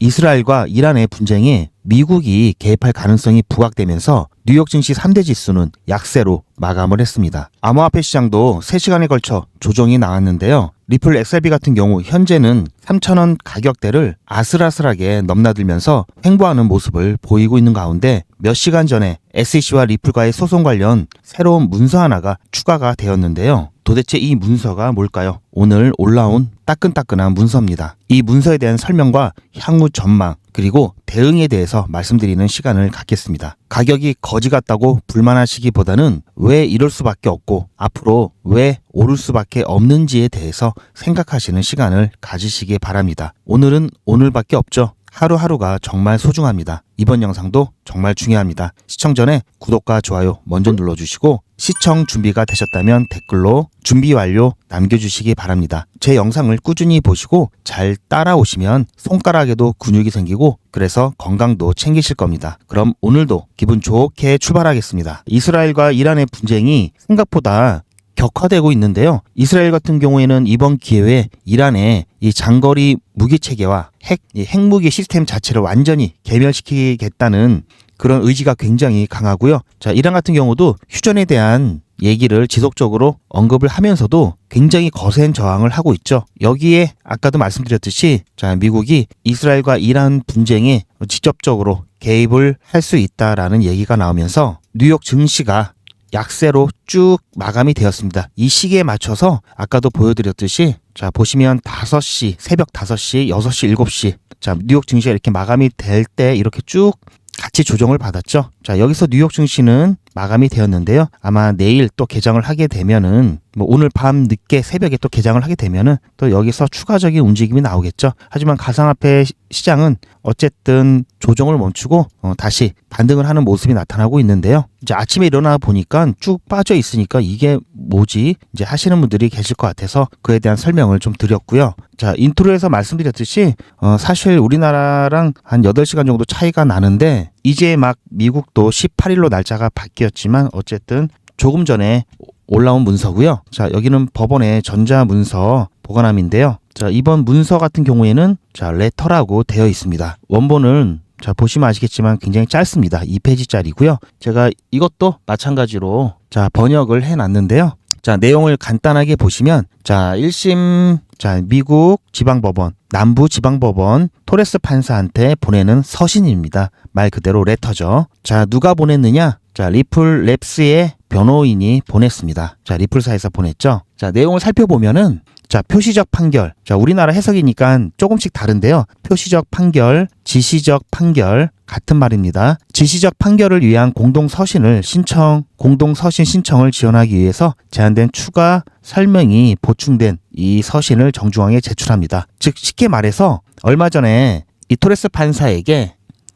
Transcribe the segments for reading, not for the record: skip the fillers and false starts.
이스라엘과 이란의 분쟁에 미국이 개입할 가능성이 부각되면서 뉴욕 증시 3대 지수는 약세로 마감을 했습니다. 암호화폐 시장도 3시간에 걸쳐 조정이 나왔는데요. 리플 XRP 같은 경우 현재는 3,000원 가격대를 아슬아슬하게 넘나들면서 횡보하는 모습을 보이고 있는 가운데 몇 시간 전에 SEC와 리플과의 소송 관련 새로운 문서 하나가 추가가 되었는데요. 도대체 이 문서가 뭘까요? 오늘 올라온 따끈따끈한 문서입니다. 이 문서에 대한 설명과 향후 전망 그리고 대응에 대해서 말씀드리는 시간을 갖겠습니다. 가격이 거지 같다고 불만하시기보다는 왜 이럴 수밖에 없고 앞으로 왜 오를 수밖에 없는지에 대해서 생각하시는 시간을 가지시기 바랍니다. 오늘은 오늘밖에 없죠. 하루하루가 정말 소중합니다. 이번 영상도 정말 중요합니다. 시청 전에 구독과 좋아요 먼저 눌러주시고 시청 준비가 되셨다면 댓글로 준비 완료 남겨주시기 바랍니다. 제 영상을 꾸준히 보시고 잘 따라오시면 손가락에도 근육이 생기고 그래서 건강도 챙기실 겁니다. 그럼 오늘도 기분 좋게 출발하겠습니다. 이스라엘과 이란의 분쟁이 생각보다 격화되고 있는데요. 이스라엘 같은 경우에는 이번 기회에 이란의 이 장거리 무기 체계와 핵무기 시스템 자체를 완전히 괴멸시키겠다는 그런 의지가 굉장히 강하고요. 자, 이란 같은 경우도 휴전에 대한 얘기를 지속적으로 언급을 하면서도 굉장히 거센 저항을 하고 있죠. 여기에 아까도 말씀드렸듯이 자, 미국이 이스라엘과 이란 분쟁에 직접적으로 개입을 할 수 있다라는 얘기가 나오면서 뉴욕 증시가 약세로 쭉 마감이 되었습니다. 이 시기에 맞춰서 아까도 보여드렸듯이 자 보시면 5시, 새벽 5시, 6시, 7시 자 뉴욕 증시가 이렇게 마감이 될 때 이렇게 쭉 같이 조정을 받았죠. 자 여기서 뉴욕 증시는 마감이 되었는데요. 아마 내일 또 개장을 하게 되면은 오늘 밤 늦게 새벽에 또 개장을 하게 되면은 또 여기서 추가적인 움직임이 나오겠죠. 하지만 가상화폐 시장은 어쨌든 조정을 멈추고 다시 반등을 하는 모습이 나타나고 있는데요. 이제 아침에 일어나 보니까 쭉 빠져 있으니까 이게 뭐지? 이제 하시는 분들이 계실 것 같아서 그에 대한 설명을 좀 드렸고요. 자, 인트로에서 말씀드렸듯이 사실 우리나라랑 한 8시간 정도 차이가 나는데 이제 막 미국도 18일로 날짜가 바뀌었지만 어쨌든 조금 전에 올라온 문서고요. 자, 여기는 법원의 전자문서 보관함인데요. 자, 이번 문서 같은 경우에는 자, 레터라고 되어 있습니다. 원본은 자, 보시면 아시겠지만 굉장히 짧습니다. 2페이지짜리고요. 제가 이것도 마찬가지로 자, 번역을 해 놨는데요. 자, 내용을 간단하게 보시면 자, 1심 자, 미국 지방법원, 남부지방법원 토레스 판사한테 보내는 서신입니다. 말 그대로 레터죠. 자, 누가 보냈느냐? 자, 리플 랩스의 변호인이 보냈습니다. 자, 리플사에서 보냈죠. 자, 내용을 살펴보면은 자, 표시적 판결. 자, 우리나라 해석이니까 조금씩 다른데요. 표시적 판결, 지시적 판결 같은 말입니다. 지시적 판결을 위한 공동서신 신청을 지원하기 위해서 제한된 추가 설명이 보충된 이 서신을 정중앙에 제출합니다. 즉 쉽게 말해서 얼마 전에 이 토레스 판사에게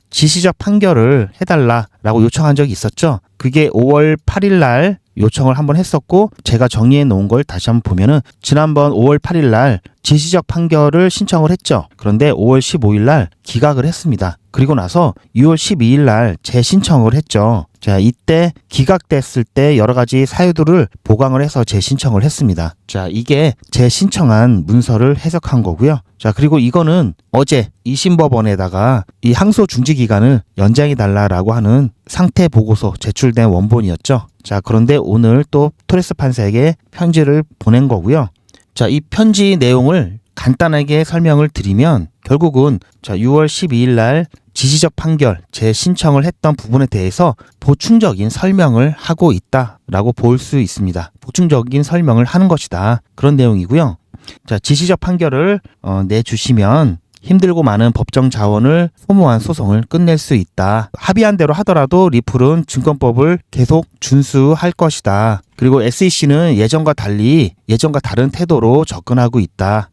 지시적 판결을 해달라라고 요청한 적이 있었죠. 그게 5월 8일 날 요청을 한번 했었고 제가 정리해 놓은 걸 다시 한번 보면은 지난번 5월 8일 날 지시적 판결을 신청을 했죠. 그런데 5월 15일 날 기각을 했습니다. 그리고 나서 6월 12일 날 재신청을 했죠. 자, 이때 기각됐을 때 여러 가지 사유들을 보강을 해서 재신청을 했습니다. 자, 이게 재신청한 문서를 해석한 거고요. 자, 그리고 이거는 어제 2심 법원에다가 이 항소 중지 기간을 연장해 달라라고 하는 상태 보고서 제출된 원본이었죠. 자, 그런데 오늘 또 토레스 판사에게 편지를 보낸 거고요. 자, 이 편지 내용을 간단하게 설명을 드리면 결국은 자, 6월 12일 날 지시적 판결 재신청을 했던 부분에 대해서 보충적인 설명을 하고 있다라고 볼 수 있습니다. 보충적인 설명을 하는 것이다. 그런 내용이고요. 자, 지시적 판결을 내주시면 힘들고 많은 법정 자원을 소모한 소송을 끝낼 수 있다. 합의한 대로 하더라도 리플은 증권법을 계속 준수할 것이다. 그리고 SEC는 예전과 다른 태도로 접근하고 있다.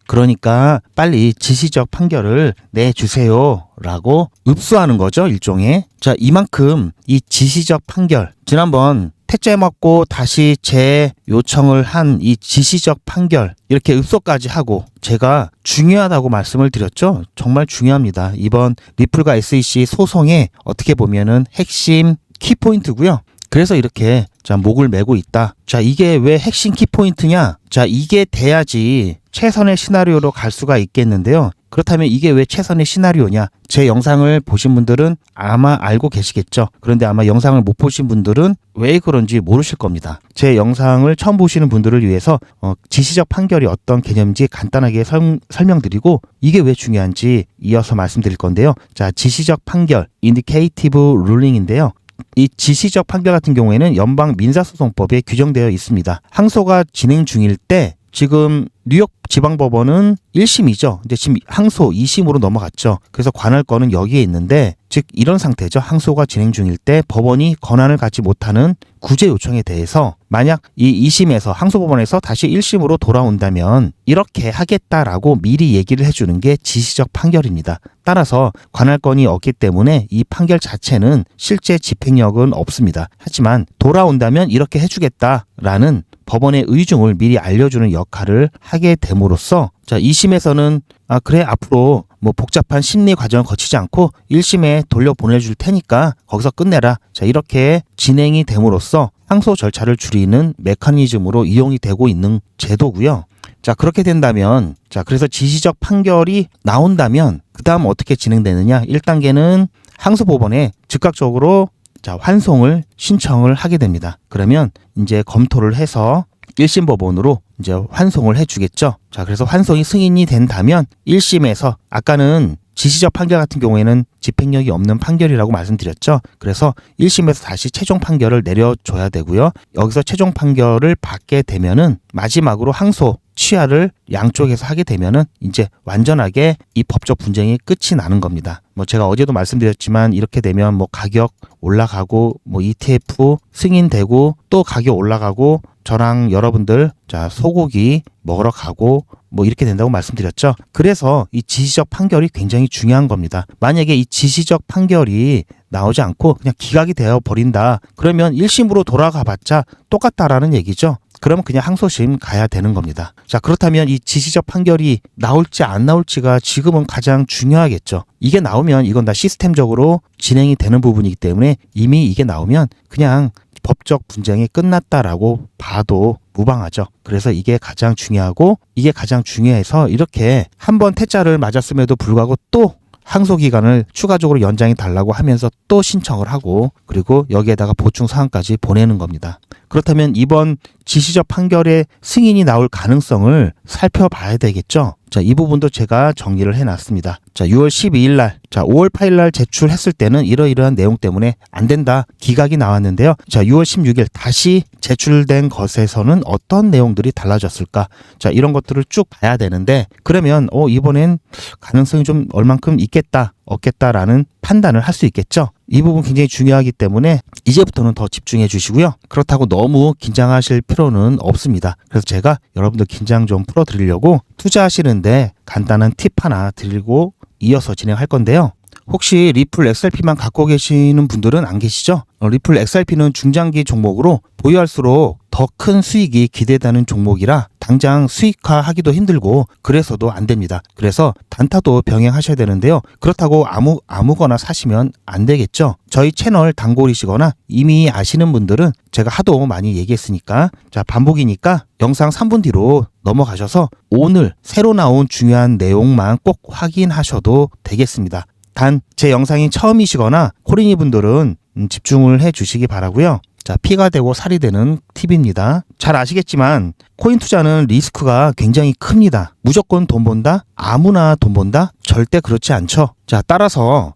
그러니까 빨리 지시적 판결을 내주세요 라고 읍수하는 거죠, 일종의. 자, 이만큼 이 지시적 판결 지난번 택제 먹고 다시 재요청을 한 이 지시적 판결 이렇게 읍소까지 하고 제가 중요하다고 말씀을 드렸죠. 정말 중요합니다. 이번 리플과 SEC 소송의 어떻게 보면은 핵심 키포인트고요. 그래서 이렇게 자 목을 메고 있다. 자, 이게 왜 핵심 키포인트냐? 자, 이게 돼야지 최선의 시나리오로 갈 수가 있겠는데요. 그렇다면 이게 왜 최선의 시나리오냐? 제 영상을 보신 분들은 아마 알고 계시겠죠. 그런데 아마 영상을 못 보신 분들은 왜 그런지 모르실 겁니다. 제 영상을 처음 보시는 분들을 위해서 지시적 판결이 어떤 개념인지 간단하게 설명드리고 이게 왜 중요한지 이어서 말씀드릴 건데요. 자, 지시적 판결, indicative ruling인데요. 이 지시적 판결 같은 경우에는 연방 민사소송법에 규정되어 있습니다. 항소가 진행 중일 때 지금 뉴욕 지방법원은 1심이죠. 근데 지금 항소 2심으로 넘어갔죠. 그래서 관할권은 여기에 있는데 즉 이런 상태죠. 항소가 진행 중일 때 법원이 권한을 갖지 못하는 구제 요청에 대해서 만약 이 2심에서 항소법원에서 다시 1심으로 돌아온다면 이렇게 하겠다라고 미리 얘기를 해주는 게 지시적 판결입니다. 따라서 관할권이 없기 때문에 이 판결 자체는 실제 집행력은 없습니다. 하지만 돌아온다면 이렇게 해주겠다라는 법원의 의중을 미리 알려주는 역할을 하게 됨으로써 자 2심에서는 그래 앞으로 뭐 복잡한 심리 과정을 거치지 않고 1심에 돌려보내줄 테니까 거기서 끝내라. 자 이렇게 진행이 됨으로써 항소 절차를 줄이는 메커니즘으로 이용이 되고 있는 제도고요. 자 그렇게 된다면 자 그래서 지시적 판결이 나온다면 그 다음 어떻게 진행되느냐 1단계는 항소법원에 즉각적으로 자, 환송을 신청을 하게 됩니다. 그러면 이제 검토를 해서 1심 법원으로 이제 환송을 해주겠죠. 자, 그래서 환송이 승인이 된다면 1심에서 아까는 지시적 판결 같은 경우에는 집행력이 없는 판결이라고 말씀드렸죠. 그래서 1심에서 다시 최종 판결을 내려줘야 되고요. 여기서 최종 판결을 받게 되면은 마지막으로 항소 취하를 양쪽에서 하게 되면은 이제 완전하게 이 법적 분쟁이 끝이 나는 겁니다. 뭐 제가 어제도 말씀드렸지만 이렇게 되면 뭐 가격 올라가고 뭐 ETF 승인되고 또 가격 올라가고 저랑 여러분들 자 소고기 먹으러 가고 뭐 이렇게 된다고 말씀드렸죠. 그래서 이 지시적 판결이 굉장히 중요한 겁니다. 만약에 이 지시적 판결이 나오지 않고 그냥 기각이 되어 버린다. 그러면 1심으로 돌아가 봤자 똑같다라는 얘기죠. 그러면 그냥 항소심 가야 되는 겁니다. 자, 그렇다면 이 지시적 판결이 나올지 안 나올지가 지금은 가장 중요하겠죠. 이게 나오면 이건 다 시스템적으로 진행이 되는 부분이기 때문에 이미 이게 나오면 그냥 법적 분쟁이 끝났다라고 봐도 무방하죠. 그래서 이게 가장 중요하고 이게 가장 중요해서 이렇게 한번 퇴짜를 맞았음에도 불구하고 또 항소 기간을 추가적으로 연장해 달라고 하면서 또 신청을 하고 그리고 여기에다가 보충 사항까지 보내는 겁니다. 그렇다면 이번 지시적 판결의 승인이 나올 가능성을 살펴봐야 되겠죠. 자, 이 부분도 제가 정리를 해놨습니다. 자, 6월 12일 날, 자, 5월 8일 날 제출했을 때는 이러이러한 내용 때문에 안 된다. 기각이 나왔는데요. 자, 6월 16일 다시 제출된 것에서는 어떤 내용들이 달라졌을까? 자, 이런 것들을 쭉 봐야 되는데 그러면 이번엔 가능성이 좀 얼만큼 있겠다, 없겠다라는 판단을 할 수 있겠죠. 이 부분 굉장히 중요하기 때문에 이제부터는 더 집중해 주시고요. 그렇다고 너무 긴장하실 필요는 없습니다. 그래서 제가 여러분들 긴장 좀 풀어드리려고 투자하시는데 간단한 팁 하나 드리고 이어서 진행할 건데요. 혹시 리플 XRP만 갖고 계시는 분들은 안 계시죠? 리플 XRP는 중장기 종목으로 보유할수록 더 큰 수익이 기대되는 종목이라 당장 수익화하기도 힘들고 그래서도 안 됩니다. 그래서 단타도 병행하셔야 되는데요. 그렇다고 아무거나 사시면 안 되겠죠. 저희 채널 단골이시거나 이미 아시는 분들은 제가 하도 많이 얘기했으니까 자 반복이니까 영상 3분 뒤로 넘어가셔서 오늘 새로 나온 중요한 내용만 꼭 확인하셔도 되겠습니다. 단 제 영상이 처음이시거나 코린이 분들은 집중을 해 주시기 바라고요. 자, 피가 되고 살이 되는 팁입니다. 잘 아시겠지만 코인 투자는 리스크가 굉장히 큽니다. 무조건 돈 번다? 아무나 돈 번다? 절대 그렇지 않죠. 자, 따라서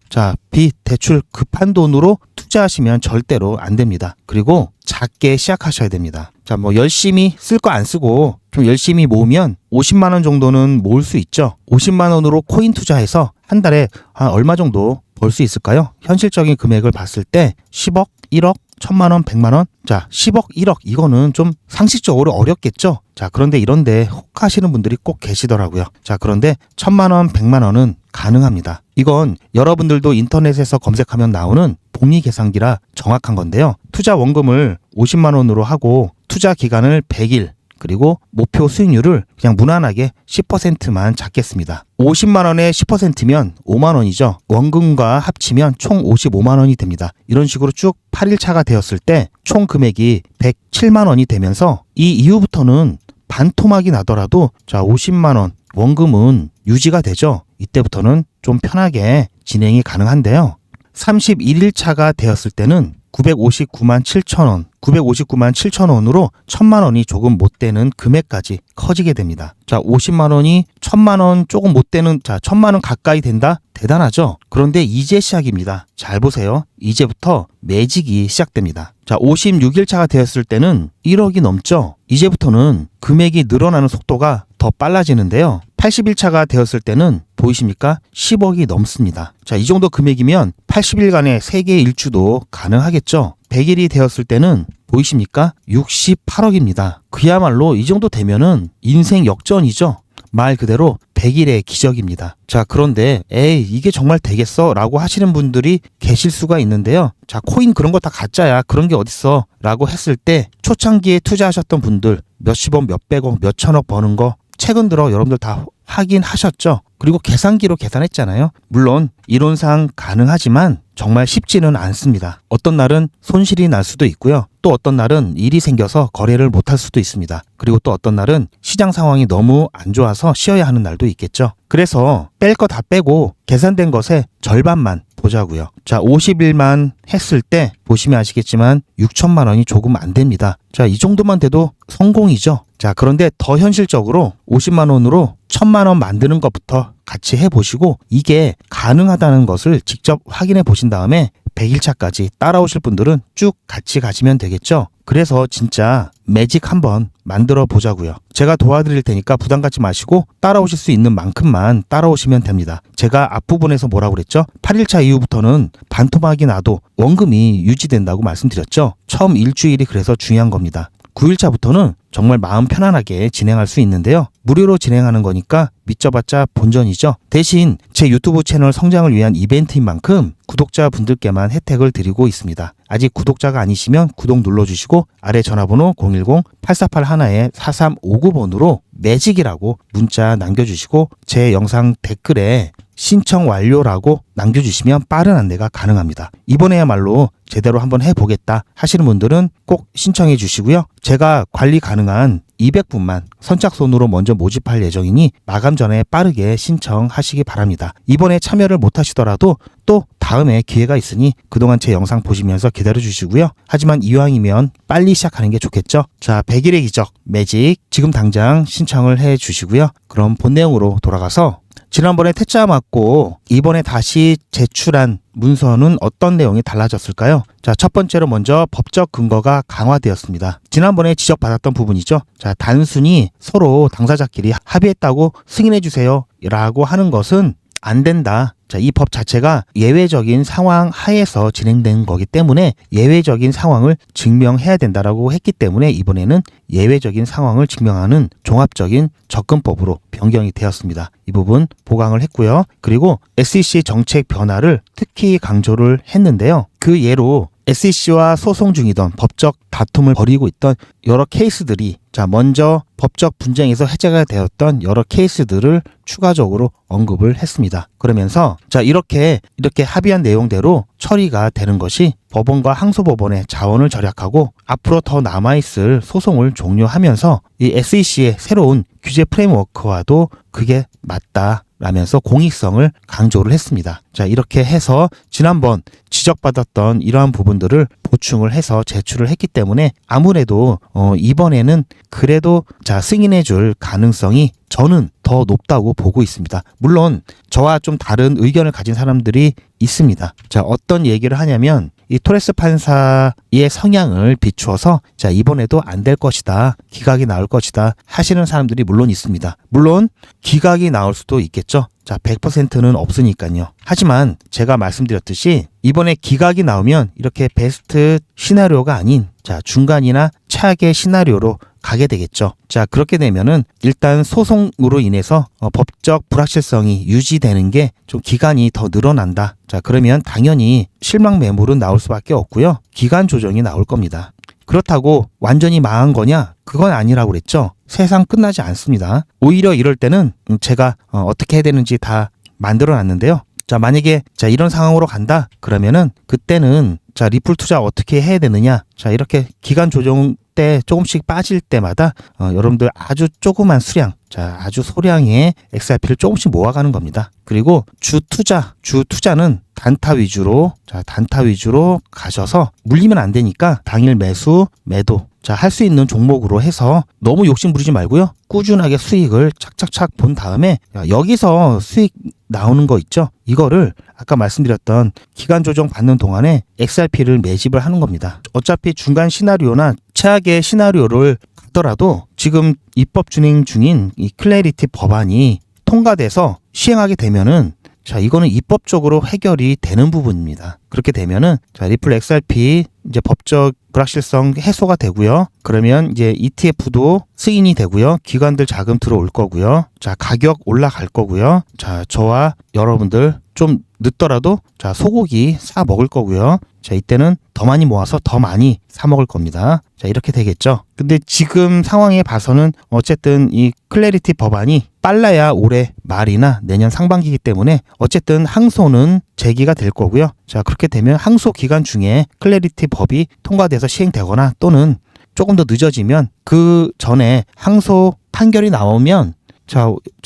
빚, 대출 급한 돈으로 투자하시면 절대로 안 됩니다. 그리고 작게 시작하셔야 됩니다. 자, 뭐 열심히 쓸 거 안 쓰고 좀 열심히 모으면 50만 원 정도는 모을 수 있죠. 50만 원으로 코인 투자해서 한 달에 얼마 정도 벌 수 있을까요? 현실적인 금액을 봤을 때 10억, 1억, 1000만 원, 100만 원? 자, 10억, 1억 이거는 좀 상식적으로 어렵겠죠? 자, 그런데 이런데 혹하시는 분들이 꼭 계시더라고요. 자, 그런데 1000만 원, 100만 원은 가능합니다. 이건 여러분들도 인터넷에서 검색하면 나오는 복리 계산기라 정확한 건데요. 투자 원금을 50만 원으로 하고 투자 기간을 100일 그리고 목표 수익률을 그냥 무난하게 10%만 잡겠습니다. 50만 원에 10%면 5만 원이죠. 원금과 합치면 총 55만 원이 됩니다. 이런 식으로 쭉 8일차가 되었을 때 총 금액이 107만 원이 되면서 이 이후부터는 반토막이 나더라도 자 50만 원 원금은 유지가 되죠. 이때부터는 좀 편하게 진행이 가능한데요. 31일차가 되었을 때는 959만 7천 원, 959만 7천 원으로 1,000만 원이 조금 못 되는 금액까지 커지게 됩니다. 자, 50만 원이 1,000만 원 조금 못 되는, 자, 1,000만 원 가까이 된다? 대단하죠? 그런데 이제 시작입니다. 잘 보세요. 이제부터 매직이 시작됩니다. 자, 56일차가 되었을 때는 1억이 넘죠? 이제부터는 금액이 늘어나는 속도가 더 빨라지는데요. 80일차가 되었을 때는 보이십니까? 10억이 넘습니다. 자, 이 정도 금액이면 80일간의 세계 일주도 가능하겠죠? 100일이 되었을 때는 보이십니까? 68억입니다. 그야말로 이 정도 되면은 인생 역전이죠. 말 그대로 100일의 기적입니다. 자, 그런데 에이, 이게 정말 되겠어? 라고 하시는 분들이 계실 수가 있는데요. 자, 코인 그런 거 다 가짜야. 그런 게 어딨어? 라고 했을 때 초창기에 투자하셨던 분들 몇십억, 몇백억, 몇천억 버는 거 최근 들어 여러분들 다 확인하셨죠? 그리고 계산기로 계산했잖아요. 물론 이론상 가능하지만 정말 쉽지는 않습니다. 어떤 날은 손실이 날 수도 있고요. 또 어떤 날은 일이 생겨서 거래를 못할 수도 있습니다. 그리고 또 어떤 날은 시장 상황이 너무 안 좋아서 쉬어야 하는 날도 있겠죠. 그래서 뺄 거 다 빼고 계산된 것의 절반만 보자고요. 자, 50일만 했을 때 보시면 아시겠지만 6천만 원이 조금 안 됩니다. 자, 이 정도만 돼도 성공이죠. 자, 그런데 더 현실적으로 50만 원으로 1,000만 원 만드는 것부터 같이 해보시고 이게 가능하다는 것을 직접 확인해 보신 다음에 100일차까지 따라오실 분들은 쭉 같이 가시면 되겠죠. 그래서 진짜 매직 한번 만들어 보자고요. 제가 도와드릴 테니까 부담 갖지 마시고 따라오실 수 있는 만큼만 따라오시면 됩니다. 제가 앞부분에서 뭐라고 그랬죠? 8일차 이후부터는 반토막이 나도 원금이 유지된다고 말씀드렸죠. 처음 일주일이 그래서 중요한 겁니다. 9일차부터는 정말 마음 편안하게 진행할 수 있는데요. 무료로 진행하는 거니까 믿져봤자 본전이죠. 대신 제 유튜브 채널 성장을 위한 이벤트인 만큼 구독자분들께만 혜택을 드리고 있습니다. 아직 구독자가 아니시면 구독 눌러주시고 아래 전화번호 010-8481-4359번으로 매직이라고 문자 남겨주시고 제 영상 댓글에 신청 완료라고 남겨주시면 빠른 안내가 가능합니다. 이번에야말로 제대로 한번 해보겠다 하시는 분들은 꼭 신청해 주시고요. 제가 관리 가능한 200분만 선착순으로 먼저 모집할 예정이니 마감 전에 빠르게 신청하시기 바랍니다. 이번에 참여를 못 하시더라도 또 다음에 기회가 있으니 그동안 제 영상 보시면서 기다려 주시고요. 하지만 이왕이면 빨리 시작하는 게 좋겠죠. 자, 100일의 기적 매직 지금 당장 신청을 해 주시고요. 그럼 본 내용으로 돌아가서 지난번에 퇴짜 맞고 이번에 다시 제출한 문서는 어떤 내용이 달라졌을까요? 자, 첫 번째로 먼저 법적 근거가 강화되었습니다. 지난번에 지적받았던 부분이죠. 자, 단순히 서로 당사자끼리 합의했다고 승인해 주세요 라고 하는 것은 안 된다. 자, 이 법 자체가 예외적인 상황 하에서 진행된 거기 때문에 예외적인 상황을 증명해야 된다라고 했기 때문에 이번에는 예외적인 상황을 증명하는 종합적인 접근법으로 변경이 되었습니다. 이 부분 보강을 했고요. 그리고 SEC 정책 변화를 특히 강조를 했는데요. 그 예로 SEC와 소송 중이던 법적 다툼을 벌이고 있던 여러 케이스들이 자, 먼저 법적 분쟁에서 해제가 되었던 여러 케이스들을 추가적으로 언급을 했습니다. 그러면서 자, 이렇게 합의한 내용대로 처리가 되는 것이 법원과 항소법원의 자원을 절약하고 앞으로 더 남아있을 소송을 종료하면서 이 SEC의 새로운 규제 프레임워크와도 그게 맞다. 라면서 공익성을 강조를 했습니다. 자, 이렇게 해서 지난번 지적받았던 이러한 부분들을 보충을 해서 제출을 했기 때문에 아무래도 이번에는 그래도 자, 승인해 줄 가능성이 저는 더 높다고 보고 있습니다. 물론 저와 좀 다른 의견을 가진 사람들이 있습니다. 자, 어떤 얘기를 하냐면 이 토레스 판사의 성향을 비추어서 자, 이번에도 안 될 것이다. 기각이 나올 것이다. 하시는 사람들이 물론 있습니다. 물론 기각이 나올 수도 있겠죠. 자, 100%는 없으니까요. 하지만 제가 말씀드렸듯이 이번에 기각이 나오면 이렇게 베스트 시나리오가 아닌 자, 중간이나 최악의 시나리오로 가게 되겠죠. 자, 그렇게 되면은 일단 소송으로 인해서 법적 불확실성이 유지되는 게 좀 기간이 더 늘어난다. 자, 그러면 당연히 실망 매물은 나올 수밖에 없고요. 기간 조정이 나올 겁니다. 그렇다고 완전히 망한 거냐? 그건 아니라고 그랬죠. 세상 끝나지 않습니다. 오히려 이럴 때는 제가 어떻게 해야 되는지 다 만들어 놨는데요. 자, 만약에 자, 이런 상황으로 간다. 그러면은 그때는 자, 리플 투자 어떻게 해야 되느냐? 자, 이렇게 기간 조정 때 조금씩 빠질 때마다 여러분들 아주 조그만 수량, 아주 소량의 XRP를 조금씩 모아가는 겁니다. 그리고 주 투자는 단타 위주로 가셔서 물리면 안 되니까 당일 매수, 매도 할 수 있는 종목으로 해서 너무 욕심 부리지 말고요. 꾸준하게 수익을 착착착 본 다음에 여기서 수익 나오는 거 있죠? 이거를 아까 말씀드렸던 기간 조정 받는 동안에 XRP를 매집을 하는 겁니다. 어차피 중간 시나리오나 최악의 시나리오를 하더라도 지금 입법 진행 중인 이 클래리티 법안이 통과돼서 시행하게 되면은 이거는 입법적으로 해결이 되는 부분입니다. 그렇게 되면은 리플 XRP 이제 법적 불확실성 해소가 되고요. 그러면 이제 ETF도 승인이 되고요. 기관들 자금 들어올 거고요. 가격 올라갈 거고요. 저와 여러분들 좀 늦더라도 소고기 사 먹을 거고요. 이때는 더 많이 모아서 더 많이 사 먹을 겁니다. 이렇게 되겠죠. 근데 지금 상황에 봐서는 어쨌든 이 클래리티 법안이 빨라야 올해 말이나 내년 상반기이기 때문에 어쨌든 항소는 제기가 될 거고요. 그렇게 되면 항소 기간 중에 클래리티 법이 통과돼서 시행되거나 또는 조금 더 늦어지면 그 전에 항소 판결이 나오면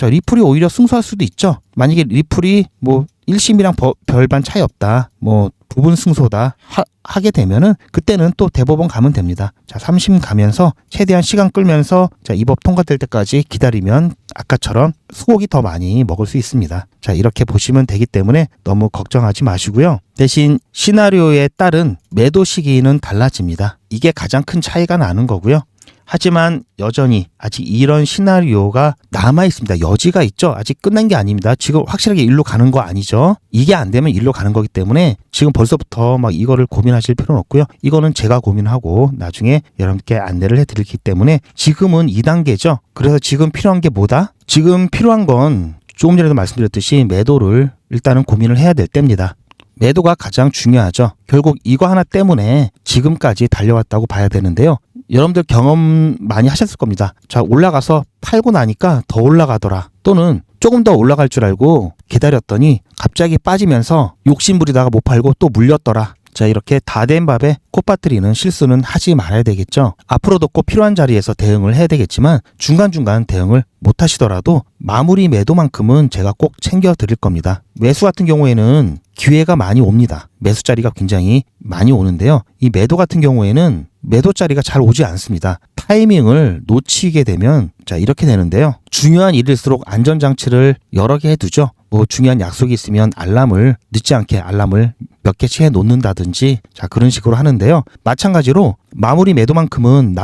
리플이 오히려 승소할 수도 있죠. 만약에 리플이 1심이랑 별반 차이 없다. 부분 승소다 하게 되면은 그때는 또 대법원 가면 됩니다. 3심 가면서 최대한 시간 끌면서 이 법 통과될 때까지 기다리면 아까처럼 소고기 더 많이 먹을 수 있습니다. 이렇게 보시면 되기 때문에 너무 걱정하지 마시고요. 대신 시나리오에 따른 매도 시기는 달라집니다. 이게 가장 큰 차이가 나는 거고요. 하지만 여전히 아직 이런 시나리오가 남아 있습니다. 여지가 있죠. 아직 끝난 게 아닙니다. 지금 확실하게 일로 가는 거 아니죠. 이게 안 되면 일로 가는 거기 때문에 지금 벌써부터 이거를 고민하실 필요는 없고요. 이거는 제가 고민하고 나중에 여러분께 안내를 해드리기 때문에 지금은 2단계죠. 그래서 지금 필요한 게 뭐다? 지금 필요한 건 조금 전에도 말씀드렸듯이 매도를 일단은 고민을 해야 될 때입니다. 매도가 가장 중요하죠. 결국 이거 하나 때문에 지금까지 달려왔다고 봐야 되는데요. 여러분들 경험 많이 하셨을 겁니다. 올라가서 팔고 나니까 더 올라가더라. 또는 조금 더 올라갈 줄 알고 기다렸더니 갑자기 빠지면서 욕심부리다가 못 팔고 또 물렸더라. 이렇게 다 된 밥에 콧바뜨리는 실수는 하지 말아야 되겠죠. 앞으로도 꼭 필요한 자리에서 대응을 해야 되겠지만 중간중간 대응을 못 하시더라도 마무리 매도만큼은 제가 꼭 챙겨 드릴 겁니다. 매수 같은 경우에는 기회가 많이 옵니다. 매수 자리가 굉장히 많이 오는데요. 이 매도 같은 경우에는 매도 자리가 잘 오지 않습니다. 타이밍을 놓치게 되면 이렇게 되는데요. 중요한 일일수록 안전장치를 여러 개 해두죠. 중요한 약속이 있으면 늦지 않게 알람을 몇 개씩 해 놓는다든지 그런 식으로 하는데요. 마찬가지로 마무리 매도만큼은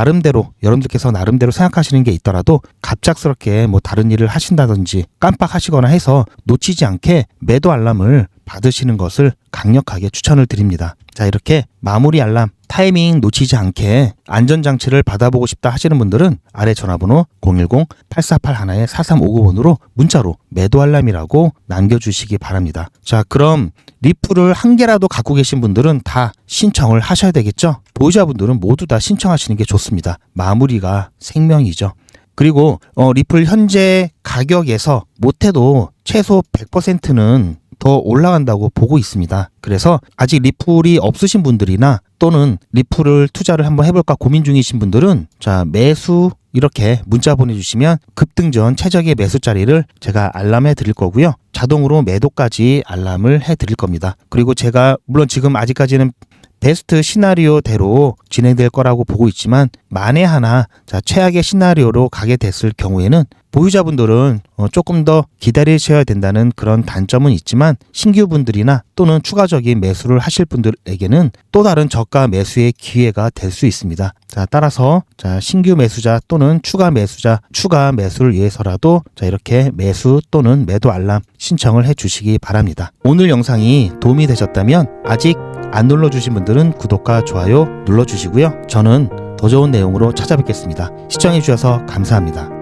여러분들께서 나름대로 생각하시는 게 있더라도 갑작스럽게 다른 일을 하신다든지 깜빡하시거나 해서 놓치지 않게 매도 알람을 받으시는 것을 강력하게 추천을 드립니다. 이렇게 마무리 알람 타이밍 놓치지 않게 안전장치를 받아보고 싶다 하시는 분들은 아래 전화번호 010-8481-4359번으로 문자로 매도 알람이라고 남겨주시기 바랍니다. 그럼 리플을 한 개라도 갖고 계신 분들은 다 신청을 하셔야 되겠죠? 보유자분들은 모두 다 신청하시는 게 좋습니다. 마무리가 생명이죠. 그리고 리플 현재 가격에서 못해도 최소 100%는 더 올라간다고 보고 있습니다. 그래서 아직 리플이 없으신 분들이나 또는 리플을 투자를 한번 해볼까 고민 중이신 분들은 매수 이렇게 문자 보내주시면 급등전 최적의 매수 자리를 제가 알람해 드릴 거고요. 자동으로 매도까지 알람을 해 드릴 겁니다. 그리고 제가 물론 지금 아직까지는 베스트 시나리오대로 진행될 거라고 보고 있지만 만에 하나 최악의 시나리오로 가게 됐을 경우에는 보유자분들은 조금 더 기다리셔야 된다는 그런 단점은 있지만 신규분들이나 또는 추가적인 매수를 하실 분들에게는 또 다른 저가 매수의 기회가 될 수 있습니다. 따라서 신규 매수자 또는 추가 매수를 위해서라도 이렇게 매수 또는 매도 알람 신청을 해 주시기 바랍니다. 오늘 영상이 도움이 되셨다면 아직 안 눌러주신 분들은 구독과 좋아요 눌러주시고요. 저는 더 좋은 내용으로 찾아뵙겠습니다. 시청해주셔서 감사합니다.